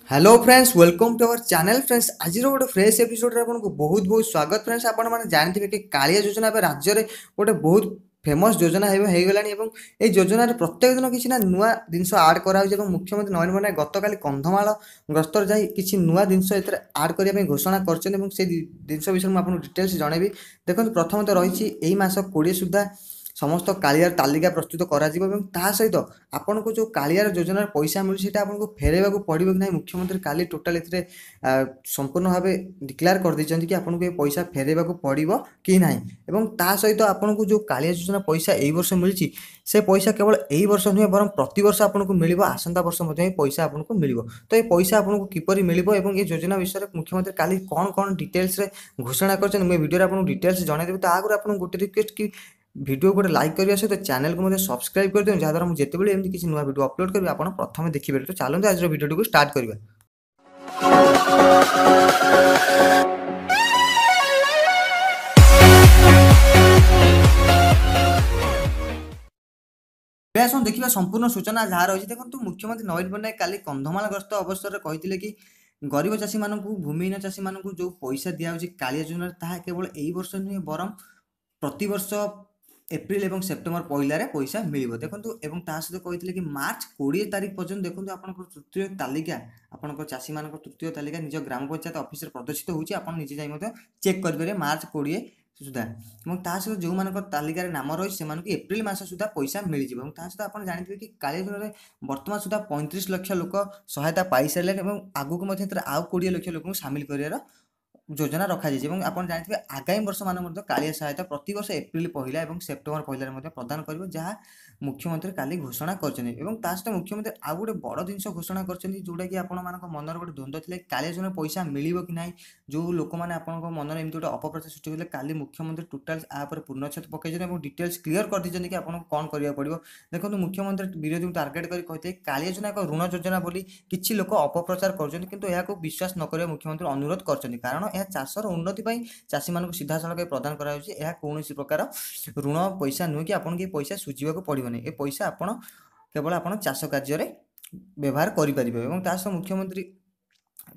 Hello friends welcome to our channel friends आज गोटे fresh episode आपको बहुत बहुत स्वागत फ्रेंड्स आपण मैंने जानते कि कालिया योजना राज्य में गोटे बहुत फेमस योजना हो गला ये योजन प्रत्येक दिन किसी ना नुआ जिनस आड कर मुख्यमंत्री नवीन पट्टनायक गतकाली कंधमाल गस्तर जा कि नुआ जिनस आड करने घोषणा कर जिनस विषय मुझे आपको डिटेल्स जनइबी देखो प्रथम तो रही मस 20 सुधा समस्त कालियार तालिका प्रस्तुत करा सहित आपन को जो कालियार योजनार पैसा मिलू से आपको फेरवा पड़ो कि ना मुख्यमंत्री काली टोटाल संपूर्ण भाव डिक्लेयर कर देते कि आपको ये पैसा फेरवा पड़ो कि ना सहित आपन को जो कालिया योजना पैसा यही वर्ष मिली से पैसा केवल यही वर्ष नुहे बर प्रत वर्ष आपको मिल आसंता वर्ष पैसा आपको मिल तो ये पैसा आपको किपर मिल ये योजना विषय में मुख्यमंत्री काली कौन कौन डिटेल्स घोषणा कर वीडियो आपको डिटेल्स जनईदेवी तो आगे आपको गोटे रिक्वेस्ट कि वीडियो गोटे लाइक करने सहित चैनल को सब्सक्राइब कर दिखाँ जहाँद्वारा मुझे जितेबाला एमती किसी नुआ वीडियो अपलोड करी आप प्रथम देखिए तो चलते आज वीडियो को स्टार्ट करवा। देखिए संपूर्ण सूचना जहाँ रही देखो मुख्यमंत्री नवीन पट्टनायक काली कंधमाल गस्त अवसर में कहते कि गरीब चाषी मानू भूमिहीन चाषी मानू जो पैसा दिया कालिया योजना ताहा केवल यही वर्ष नुहे बर प्रति वर्ष एप्रिल और सेप्टेम्बर पहला पैसा मिल देखो सहित कहते कि मार्च 20 तारीख पर्यटन देखो आप तृतीय तालिका आपण चाषी मान तृतीय तालिका निज ग्राम पंचायत ऑफिस प्रदर्शित होजे जाए चेक करेंगे मार्च 20 सुधा सहित जो मान तालिकार नाम रही से एप्रिल मस सुधा पैसा मिल जाए सहित आप जानते कि कालिया योजना बर्तमान सुधा 35 लाख लोक सहायता पाई सारे आगू को आउ 20 लाख लोक सामिल कर योजना रखा आप जानते आगामी वर्ष मान कालिया सहायता प्रति वर्ष एप्रिल पहला और सेप्टेम्बर पहला प्रदान कर जहाँ मुख्यमंत्री काली घोषणा कर सहित मुख्यमंत्री आउ गोटे बड़ जिन घोषणा कर जोटा कि आपण मनर गोटे द्वंद्व थे कालिया योजना पैसा मिल कि ना जो लोक मैंने आप मनर एमती गोटे अपप्रचार सृष्टि करते काली मुख्यमंत्री टोटाल आप पूर्णछेद पकड़ और डिटेल्स क्लीयर कर दी कि आपको कौन करा पड़ो देखो मुख्यमंत्री विरोधी टार्गेट कर कहते कालिया योजना एक ऋण योजना बोली किसी लोक अपप्रचार कर विश्वास न करें मुख्यमंत्री अनुरोध कर कारण यह चाषर उन्नति चाषी मान सीधा सड़क प्रदान करा कौन प्रकार ऋण पैसा नुहे कि आपको ये पैसा सुझा पड़ोनी ये पैसा आप केवल आप चाष कार्य व्यवहार करें मुख्यमंत्री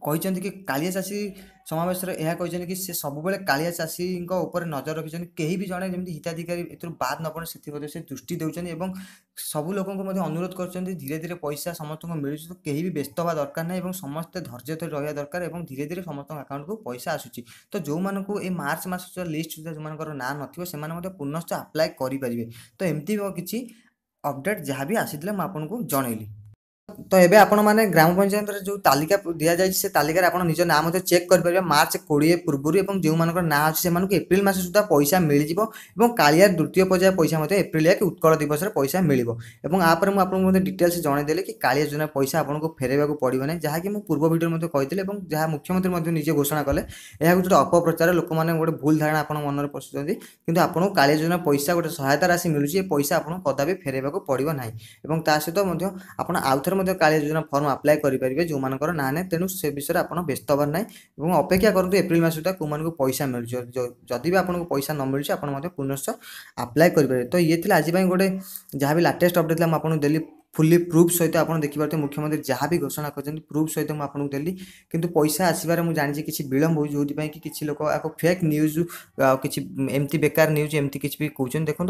कहते कि कालिया चाषी समावेश कि से सब कालिया चाषी नजर रखिंट कहीं भी जड़े जमी हिताधिकारी बाद न पड़े से दृष्टि देते सब लोक अनुरोध कर धीरे धीरे पैसा समस्त मिलूँ तो कहीं भी व्यस्त हवा दरकार ना समस्ते धैर्य धरी रहा दरकार और धीरे धीरे समस्त अकाउंट को पैसा आसूँ तो जो मानू ये मार्च मास लिस्ट जो ना ना पुनश्च आप्लाय करेंगे तो एमती किसी अपडेट जहाँ भी आसी मुझे जनइली तो ये आपण मैंने ग्राम पंचायत जो तालिका दि जाए से तालिकार आप निज नाम चेक करेंगे मार्च 20 पूर्व जो मान ना अच्छे से एप्रिल मस सुधा पैसा मिल जाए कालिया द्वितीय पर्याय पैसा एप्रिल एक उत्कल दिवस पैसा मिल और मुझे डिटेल्स जनईदेली कि कालिया योजना पैसा आपको फेरवा पड़ो ना जहाँकि मुझे पूर्व भिडियो कहते जहाँ मुख्यमंत्री निजे घोषणा कले यह गोटे अपप्रचार लोक मैंने गोटे भूल धारणा आप मन में पशुंट कि आपको कालिया योजना पैसा गोटे सहायता राशि मिलूँ पैसा आपको कदापि फेरवा पड़ो ना सहित आप आउ थे कालिया योजना फर्म आप्लाय करेंगे जो मानकर ना ना तेणु से विषय में आप व्यस्त हबार ना अपेक्षा करूँ एप्रिल मस सुधा कौ पैसा मिल जदि भी आपको पैसा न मिलूँ आप पुनश्च आप्लाय करेंगे तो ये थी आज गोटे जहाँ भी लाटेस्ट अपडेट आपको देली फुली प्रूफ सहित आप देखिए मुख्यमंत्री जहाँ भी घोषणा कर प्रूफ सहित मुझे आपको देली किंतु पैसा आसबार मुझे जानी किसी विलम्ब हो जो कि किसी लोक फेक न्यूज किसी एमती बेकार न्यूज एमती किसी भी कहते देखो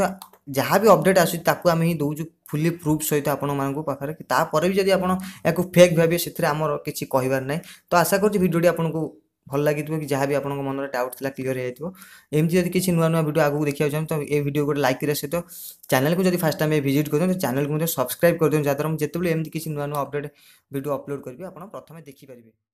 जहाँ भी अपडेट आसूँ आम ही दौचु फुली प्रूफ सहित आपण पाखे तापर भी जब आप फेक भावे से आमर किसी कहबार ना तो आशा कर भिडियो आपको भल लगी कि जहाँ भी आपको मन में डाउट था क्लीयर हो एमती जब किसी नुआ नुआ वीडियो आगू देखा चाहते तो ये वीडियो गोटे लाइक सहित चैनल को जब फास्ट टाइम विजिट कर चैनल को सब्सक्राइब कर जहाँद्वारा मुझे जितेबाला एमती किसी नुआ नुआ अपडेट वीडियो अपलोड करेंगे आप प्रथम देखिपारे।